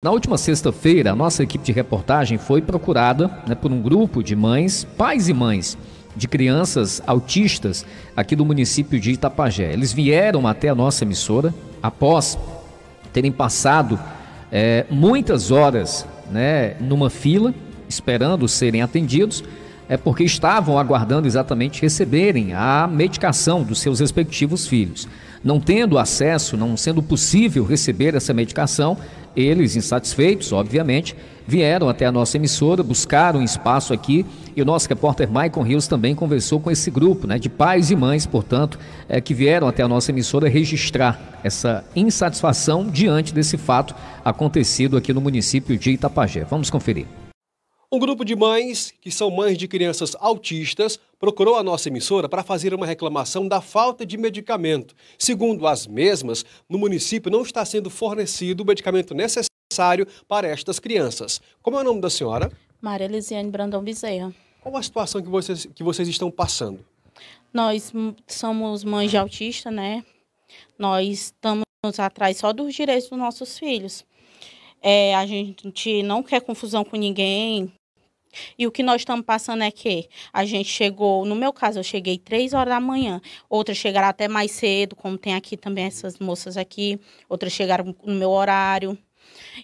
Na última sexta-feira, a nossa equipe de reportagem foi procurada por um grupo de mães, pais e mães de crianças autistas aqui do município de Itapajé. Eles vieram até a nossa emissora após terem passado muitas horas numa fila, esperando serem atendidos, porque estavam aguardando exatamente receberem a medicação dos seus respectivos filhos. Não tendo acesso, não sendo possível receber essa medicação, eles, insatisfeitos, obviamente, vieram até a nossa emissora, buscaram um espaço aqui e o nosso repórter Maicon Rios também conversou com esse grupo de pais e mães, portanto, que vieram até a nossa emissora registrar essa insatisfação diante desse fato acontecido aqui no município de Itapajé. Vamos conferir. Um grupo de mães, que são mães de crianças autistas, procurou a nossa emissora para fazer uma reclamação da falta de medicamento. Segundo as mesmas, no município não está sendo fornecido o medicamento necessário para estas crianças. Como é o nome da senhora? Maria Elisiane Brandão Bezerra. Qual a situação que vocês estão passando? Nós somos mães de autista, Nós estamos atrás só dos direitos dos nossos filhos. A gente não quer confusão com ninguém. E o que nós estamos passando é que a gente chegou, no meu caso, eu cheguei 3 horas da manhã. Outras chegaram até mais cedo, como tem aqui também essas moças aqui. Outras chegaram no meu horário.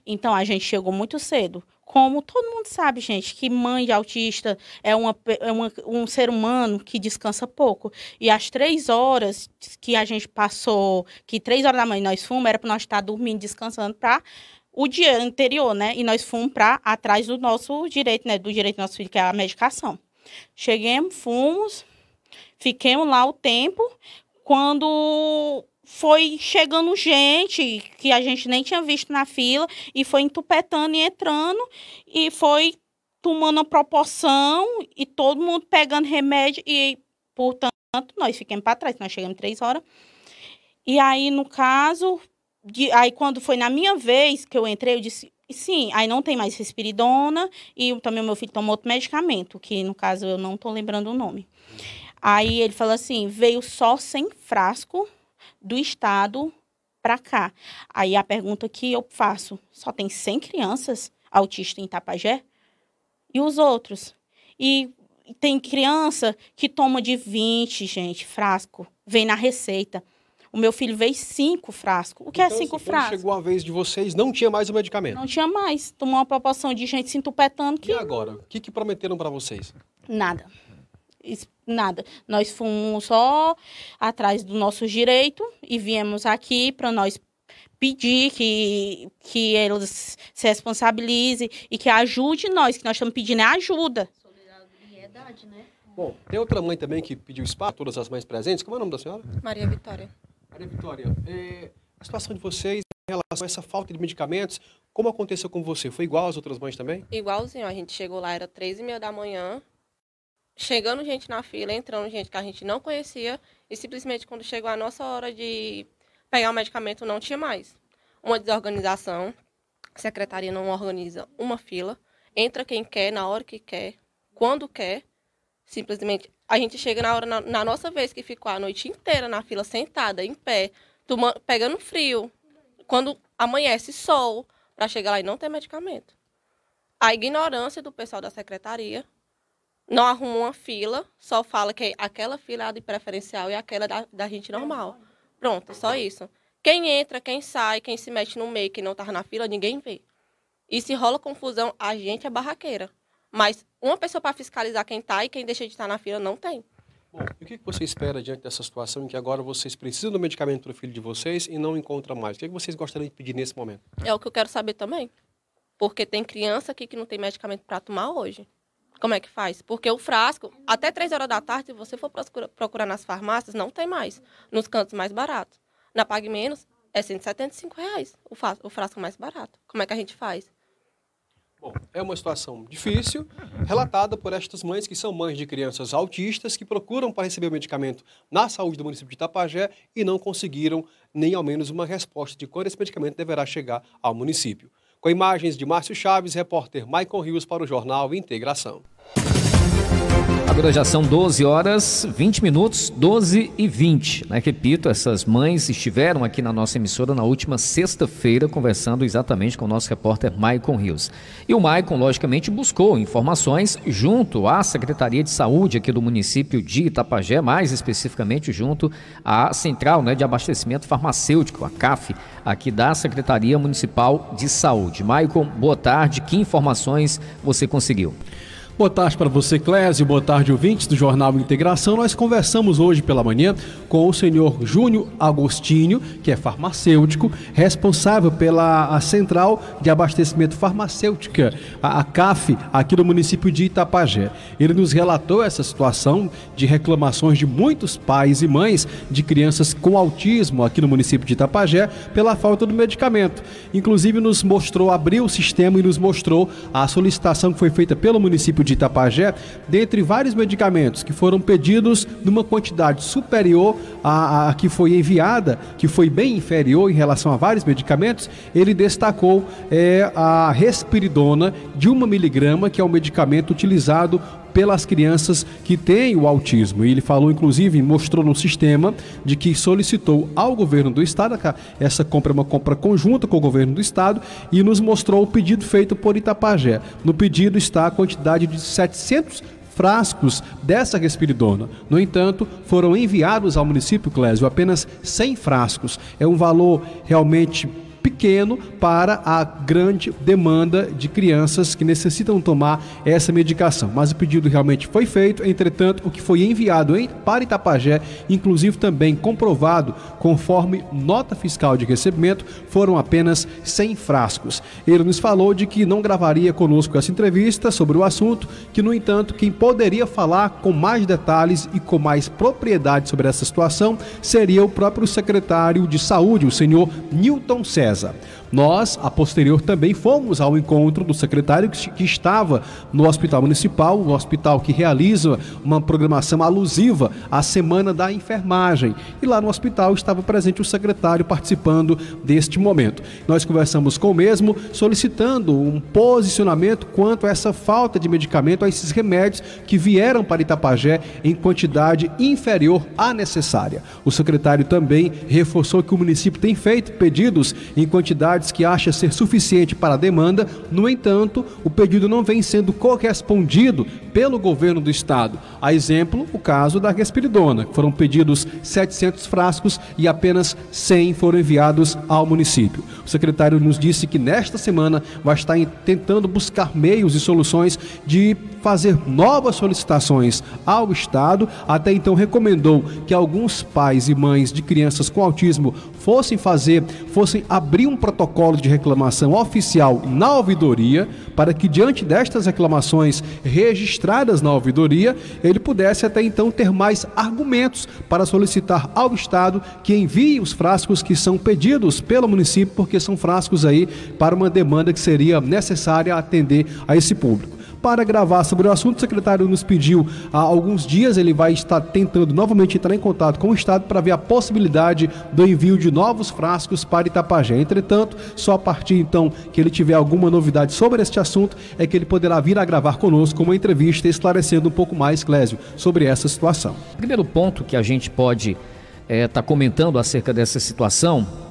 Então, a gente chegou muito cedo. Como todo mundo sabe, gente, que mãe de autista é um ser humano que descansa pouco. E às 3 horas que a gente passou, que 3 horas da manhã nós fomos, era para nós estar dormindo, descansando para o dia anterior, E nós fomos para atrás do nosso direito, do direito do nosso filho, que é a medicação. Chegamos, fomos, fiquemos lá o tempo. Quando foi chegando gente que a gente nem tinha visto na fila e foi entupetando e entrando e foi tomando a proporção e todo mundo pegando remédio e, portanto, nós ficamos para trás. Nós chegamos 3 horas. E aí, no caso, aí quando foi na minha vez que eu entrei, eu disse, sim, aí não tem mais risperidona e também o meu filho tomou outro medicamento, que no caso eu não estou lembrando o nome. Aí ele falou assim, veio só 100 frascos do estado para cá. Aí a pergunta que eu faço, só tem 100 crianças autistas em Itapajé? E os outros? E tem criança que toma de 20, gente, frasco, vem na receita. O meu filho veio 5 frascos. O que então, é 5 frascos? Quando chegou a vez de vocês, não tinha mais o medicamento? Não tinha mais. Tomou uma proporção de gente se entupetando que... E agora? O que prometeram para vocês? Nada. Nada. Nós fomos só atrás do nosso direito e viemos aqui para nós pedir que eles se responsabilizem e que ajude nós, que nós estamos pedindo ajuda. Solidariedade, Bom, tem outra mãe também que pediu espaço, todas as mães presentes. Como é o nome da senhora? Maria Vitória. Maria Vitória, a situação de vocês em relação a essa falta de medicamentos, como aconteceu com você? Foi igual às outras mães também? Igualzinho, a gente chegou lá, era 3h30 da manhã, chegando gente na fila, entrando gente que a gente não conhecia, e simplesmente quando chegou a nossa hora de pegar o medicamento, não tinha mais. Uma desorganização, a secretaria não organiza uma fila, entra quem quer, na hora que quer, quando quer, simplesmente a gente chega na nossa vez que ficou a noite inteira na fila, sentada, em pé, pegando frio, quando amanhece sol, para chegar lá e não ter medicamento. A ignorância do pessoal da secretaria, não arruma uma fila, só fala que aquela fila é a de preferencial e aquela da gente normal. Pronto, só isso. Quem entra, quem sai, quem se mete no meio, quem não tá na fila, ninguém vê. E se rola confusão, a gente é barraqueira. Mas uma pessoa para fiscalizar quem tá e quem deixa de estar na fila não tem. Bom, e o que você espera diante dessa situação em que agora vocês precisam do medicamento para o filho de vocês e não encontram mais? O que vocês gostariam de pedir nesse momento? É o que eu quero saber também. Porque tem criança aqui que não tem medicamento para tomar hoje. Como é que faz? Porque o frasco, até 3 horas da tarde, se você for procurar nas farmácias, não tem mais. Nos cantos mais baratos. Na Pague Menos, é R$175 o frasco mais barato. Como é que a gente faz? Bom, é uma situação difícil, relatada por estas mães que são mães de crianças autistas que procuram para receber o medicamento na saúde do município de Itapajé e não conseguiram nem ao menos uma resposta de quando esse medicamento deverá chegar ao município. Com imagens de Márcio Chaves, repórter Maicon Rios para o Jornal Integração. Agora já são 12 horas 20 minutos, 12h20, né? Repito, essas mães estiveram aqui na nossa emissora na última sexta-feira conversando exatamente com o nosso repórter Maicon Rios. E o Maicon, logicamente, buscou informações junto à Secretaria de Saúde aqui do município de Itapajé, mais especificamente junto à Central, né, de Abastecimento Farmacêutico, a CAF, aqui da Secretaria Municipal de Saúde. Maicon, boa tarde, que informações você conseguiu? Boa tarde para você, Clésio. Boa tarde, ouvintes do Jornal Integração. Nós conversamos hoje pela manhã com o senhor Júnior Agostinho, que é farmacêutico, responsável pela Central de Abastecimento Farmacêutica, a CAF, aqui do município de Itapajé. Ele nos relatou essa situação de reclamações de muitos pais e mães de crianças com autismo aqui no município de Itapajé pela falta do medicamento. Inclusive nos mostrou, abriu o sistema e nos mostrou a solicitação que foi feita pelo município de Itapajé, dentre vários medicamentos que foram pedidos numa quantidade superior à que foi enviada, que foi bem inferior em relação a vários medicamentos. Ele destacou a Risperidona de 1 miligrama, que é um medicamento utilizado pelas crianças que têm o autismo. E ele falou, inclusive, mostrou no sistema de que solicitou ao governo do estado, essa compra é uma compra conjunta com o governo do estado, e nos mostrou o pedido feito por Itapajé. No pedido está a quantidade de 700 frascos dessa Risperidona. No entanto, foram enviados ao município, Clésio, apenas 100 frascos. É um valor realmente pequeno para a grande demanda de crianças que necessitam tomar essa medicação. Mas o pedido realmente foi feito, entretanto, o que foi enviado para Itapajé, inclusive também comprovado conforme nota fiscal de recebimento, foram apenas 100 frascos. Ele nos falou de que não gravaria conosco essa entrevista sobre o assunto, que, no entanto, quem poderia falar com mais detalhes e com mais propriedade sobre essa situação seria o próprio secretário de Saúde, o senhor Newton César. Nós, a posterior, também fomos ao encontro do secretário que estava no Hospital Municipal, um hospital que realiza uma programação alusiva à Semana da Enfermagem. E lá no hospital estava presente o secretário participando deste momento. Nós conversamos com o mesmo, solicitando um posicionamento quanto a essa falta de medicamento, a esses remédios que vieram para Itapajé em quantidade inferior à necessária. O secretário também reforçou que o município tem feito pedidos em quantidades que acha ser suficiente para a demanda. No entanto, o pedido não vem sendo correspondido pelo governo do estado. A exemplo, o caso da Risperidona, foram pedidos 700 frascos e apenas 100 foram enviados ao município. O secretário nos disse que nesta semana vai estar tentando buscar meios e soluções de fazer novas solicitações ao estado. Até então recomendou que alguns pais e mães de crianças com autismo fossem abrir um protocolo de reclamação oficial na ouvidoria, para que diante destas reclamações registradas na ouvidoria, ele pudesse até então ter mais argumentos para solicitar ao estado que envie os frascos que são pedidos pelo município, porque são frascos aí para uma demanda que seria necessária atender a esse público. Para gravar sobre o assunto, o secretário nos pediu há alguns dias, ele vai estar tentando novamente entrar em contato com o estado para ver a possibilidade do envio de novos frascos para Itapajé. Entretanto, só a partir então que ele tiver alguma novidade sobre este assunto é que ele poderá vir a gravar conosco uma entrevista esclarecendo um pouco mais, Clésio, sobre essa situação. Primeiro ponto que a gente pode estar comentando acerca dessa situação,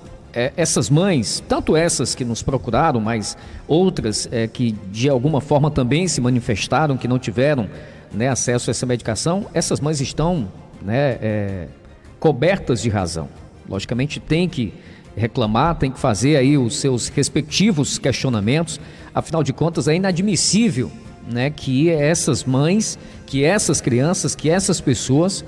essas mães, tanto essas que nos procuraram, mas outras que de alguma forma também se manifestaram, que não tiveram, né, acesso a essa medicação, essas mães estão, né, cobertas de razão. Logicamente tem que reclamar, tem que fazer aí os seus respectivos questionamentos. Afinal de contas, é inadmissível, né, que essas mães, que essas crianças, que essas pessoas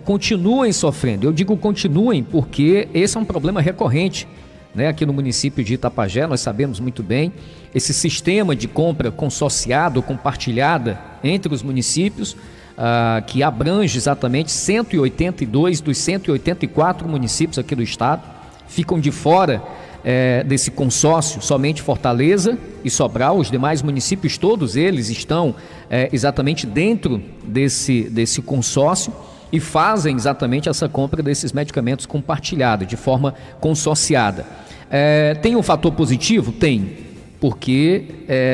continuem sofrendo. Eu digo continuem porque esse é um problema recorrente, né, aqui no município de Itapajé. Nós sabemos muito bem esse sistema de compra consorciado, compartilhada entre os municípios, que abrange exatamente 182 dos 184 municípios aqui do estado, ficam de fora desse consórcio somente Fortaleza e Sobral. Os demais municípios, todos eles estão exatamente dentro desse consórcio e fazem exatamente essa compra desses medicamentos compartilhada, de forma consorciada. Tem um fator positivo? Tem. porque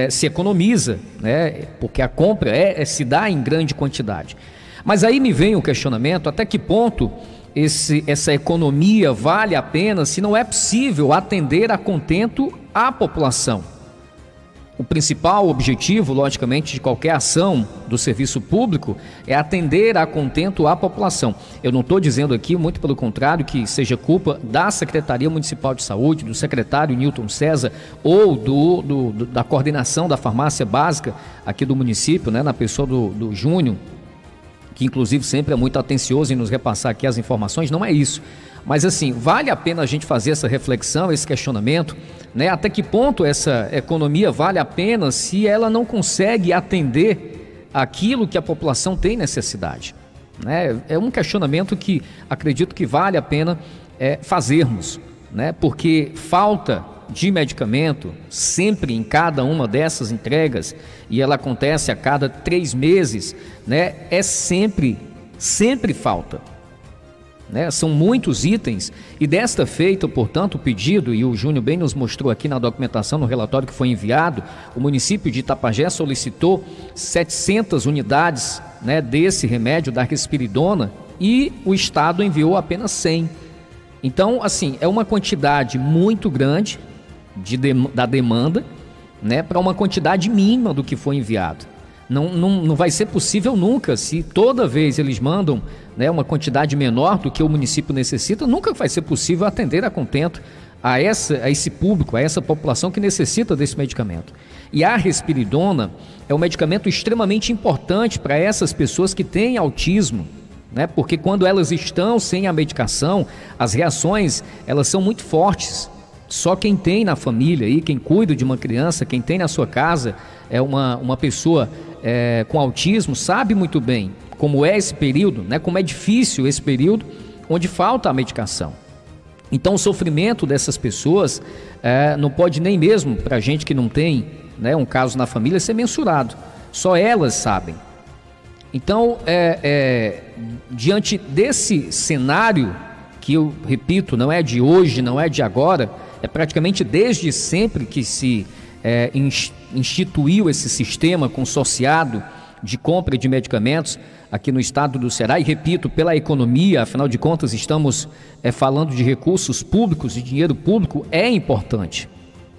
se economiza, né? Porque a compra se dá em grande quantidade. Mas aí me vem o questionamento, até que ponto essa economia vale a pena se não é possível atender a contento a população? O principal objetivo, logicamente, de qualquer ação do serviço público é atender a contento a população. Eu não estou dizendo aqui, muito pelo contrário, que seja culpa da Secretaria Municipal de Saúde, do secretário Newton César ou da coordenação da farmácia básica aqui do município, né, na pessoa do Júnior, que inclusive sempre é muito atencioso em nos repassar aqui as informações. Não é isso. Mas assim, vale a pena a gente fazer essa reflexão, esse questionamento, né? Até que ponto essa economia vale a pena se ela não consegue atender aquilo que a população tem necessidade, né? É um questionamento que acredito que vale a pena fazermos, né? Porque falta de medicamento sempre em cada uma dessas entregas, e ela acontece a cada 3 meses, né? Sempre falta. Né? São muitos itens e desta feita, portanto, o pedido, e o Júnior bem nos mostrou aqui na documentação, no relatório que foi enviado, o município de Itapajé solicitou 700 unidades, né, desse remédio, da risperidona, e o estado enviou apenas 100. Então, assim, é uma quantidade muito grande da demanda, né, para uma quantidade mínima do que foi enviado. Não vai ser possível nunca, se toda vez eles mandam, né, uma quantidade menor do que o município necessita, nunca vai ser possível atender a contento a esse público, a essa população que necessita desse medicamento. E a risperidona é um medicamento extremamente importante para essas pessoas que têm autismo, né, porque quando elas estão sem a medicação, as reações elas são muito fortes. Só quem tem na família, e quem cuida de uma criança, quem tem na sua casa uma pessoa com autismo, sabe muito bem como é esse período, né? Como é difícil esse período onde falta a medicação. Então o sofrimento dessas pessoas não pode nem mesmo, para a gente que não tem, né, um caso na família, ser mensurado. Só elas sabem. Então, diante desse cenário, que eu repito, não é de hoje, não é de agora, é praticamente desde sempre que se instituiu esse sistema consorciado de compra de medicamentos aqui no estado do Ceará, e repito, pela economia, afinal de contas estamos falando de recursos públicos, de dinheiro público, é importante,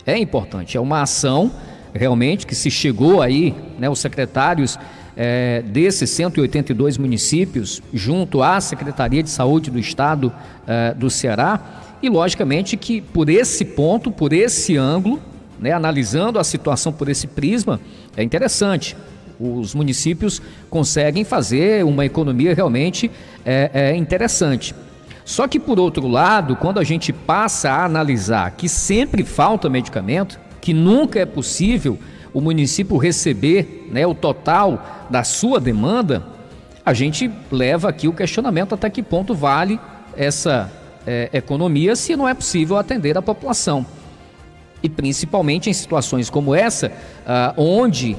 é uma ação realmente que se chegou aí, né, os secretários desses 182 municípios, junto à Secretaria de Saúde do estado do Ceará, e logicamente que por esse ponto, por esse ângulo, né, analisando a situação por esse prisma, é interessante. Os municípios conseguem fazer uma economia realmente interessante. Só que, por outro lado, quando a gente passa a analisar que sempre falta medicamento, que nunca é possível o município receber, né, o total da sua demanda, a gente leva aqui o questionamento até que ponto vale essa economia se não é possível atender a população. E principalmente em situações como essa, onde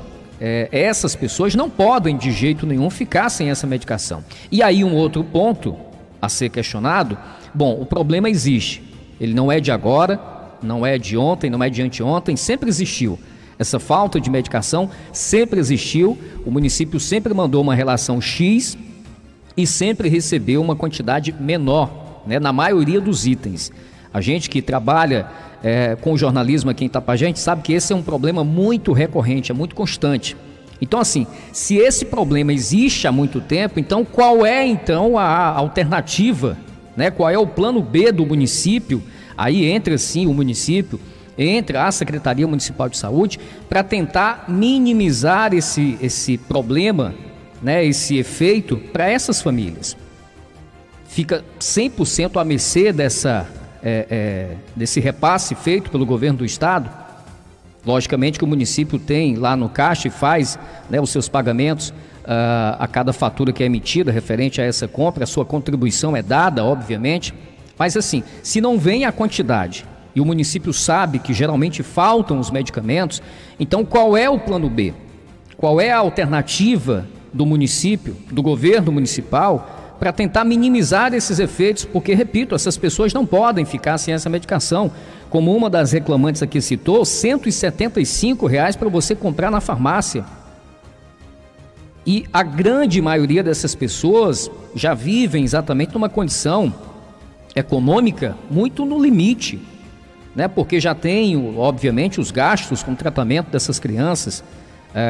essas pessoas não podem de jeito nenhum ficar sem essa medicação. E aí um outro ponto a ser questionado, bom, o problema existe, ele não é de agora, não é de ontem, não é de anteontem, sempre existiu. Essa falta de medicação sempre existiu, o município sempre mandou uma relação X e sempre recebeu uma quantidade menor, né, na maioria dos itens. A gente que trabalha com jornalismo aqui em Itapajé, a gente sabe que esse é um problema muito recorrente, é muito constante. Então, assim, se esse problema existe há muito tempo, então qual é então a alternativa, né? Qual é o plano B do município? Aí entra sim o município, entra a Secretaria Municipal de Saúde para tentar minimizar esse problema, né? Esse efeito para essas famílias. Fica 100% à mercê desse repasse feito pelo governo do estado. Logicamente que o município tem lá no caixa e faz, né, os seus pagamentos a cada fatura que é emitida referente a essa compra, a sua contribuição é dada, obviamente, mas assim, se não vem a quantidade e o município sabe que geralmente faltam os medicamentos, então qual é o plano B? Qual é a alternativa do município, do governo municipal, para tentar minimizar esses efeitos, porque, repito, essas pessoas não podem ficar sem essa medicação. Como uma das reclamantes aqui citou, R$ 175 para você comprar na farmácia. E a grande maioria dessas pessoas já vivem exatamente numa condição econômica muito no limite, né? Porque já tem, obviamente, os gastos com o tratamento dessas crianças,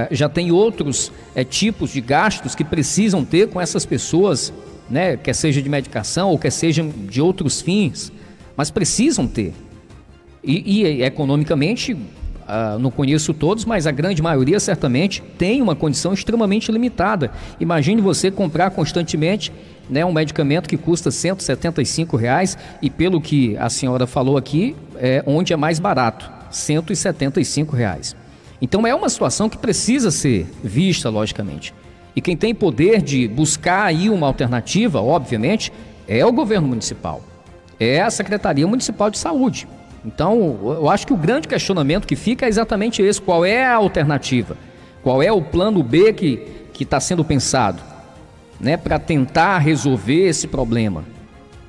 já tem outros tipos de gastos que precisam ter com essas pessoas, né? Quer seja de medicação ou quer seja de outros fins, mas precisam ter. E economicamente, não conheço todos, mas a grande maioria certamente tem uma condição extremamente limitada. Imagine você comprar constantemente, né, um medicamento que custa R$ 175 e, pelo que a senhora falou aqui, onde é mais barato, R$ 175. Então é uma situação que precisa ser vista, logicamente. E quem tem poder de buscar aí uma alternativa, obviamente, é o governo municipal, é a Secretaria Municipal de Saúde. Então, eu acho que o grande questionamento que fica é exatamente esse: qual é a alternativa? Qual é o plano B que está sendo pensado, né, para tentar resolver esse problema?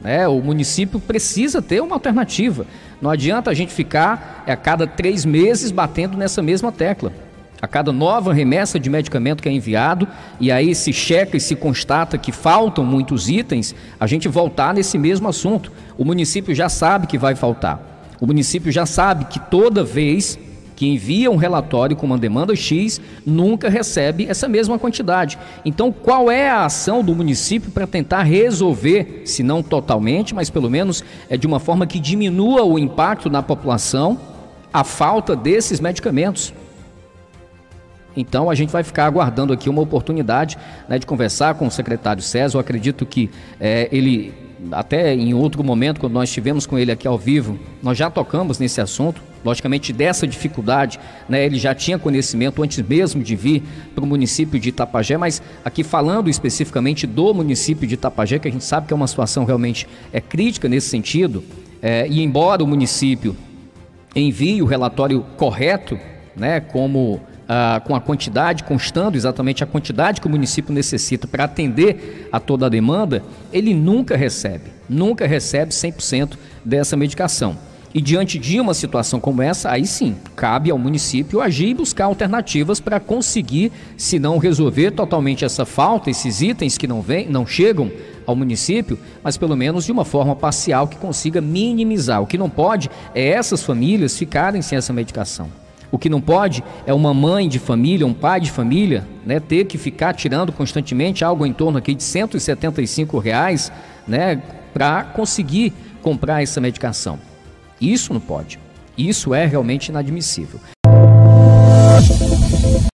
Né? O município precisa ter uma alternativa. Não adianta a gente ficar a cada 3 meses batendo nessa mesma tecla. A cada nova remessa de medicamento que é enviado, e aí se checa e se constata que faltam muitos itens, a gente voltar nesse mesmo assunto. O município já sabe que vai faltar. O município já sabe que toda vez que envia um relatório com uma demanda X, nunca recebe essa mesma quantidade. Então, qual é a ação do município para tentar resolver, se não totalmente, mas pelo menos de uma forma que diminua o impacto na população, a falta desses medicamentos? Então, a gente vai ficar aguardando aqui uma oportunidade, né, de conversar com o secretário César. Eu acredito que ele, até em outro momento, quando nós estivemos com ele aqui ao vivo, nós já tocamos nesse assunto, logicamente dessa dificuldade, né? Ele já tinha conhecimento antes mesmo de vir para o município de Itapajé, mas aqui falando especificamente do município de Itapajé, que a gente sabe que é uma situação realmente crítica nesse sentido, e embora o município envie o relatório correto, né, como com a quantidade, constando exatamente a quantidade que o município necessita para atender a toda a demanda, ele nunca recebe 100% dessa medicação. E diante de uma situação como essa, aí sim, cabe ao município agir e buscar alternativas para conseguir, se não resolver totalmente essa falta, esses itens que não chegam ao município, mas pelo menos de uma forma parcial que consiga minimizar. O que não pode é essas famílias ficarem sem essa medicação. O que não pode é uma mãe de família, um pai de família, né, ter que ficar tirando constantemente algo em torno aqui de R$ 175, né, para conseguir comprar essa medicação. Isso não pode. Isso é realmente inadmissível.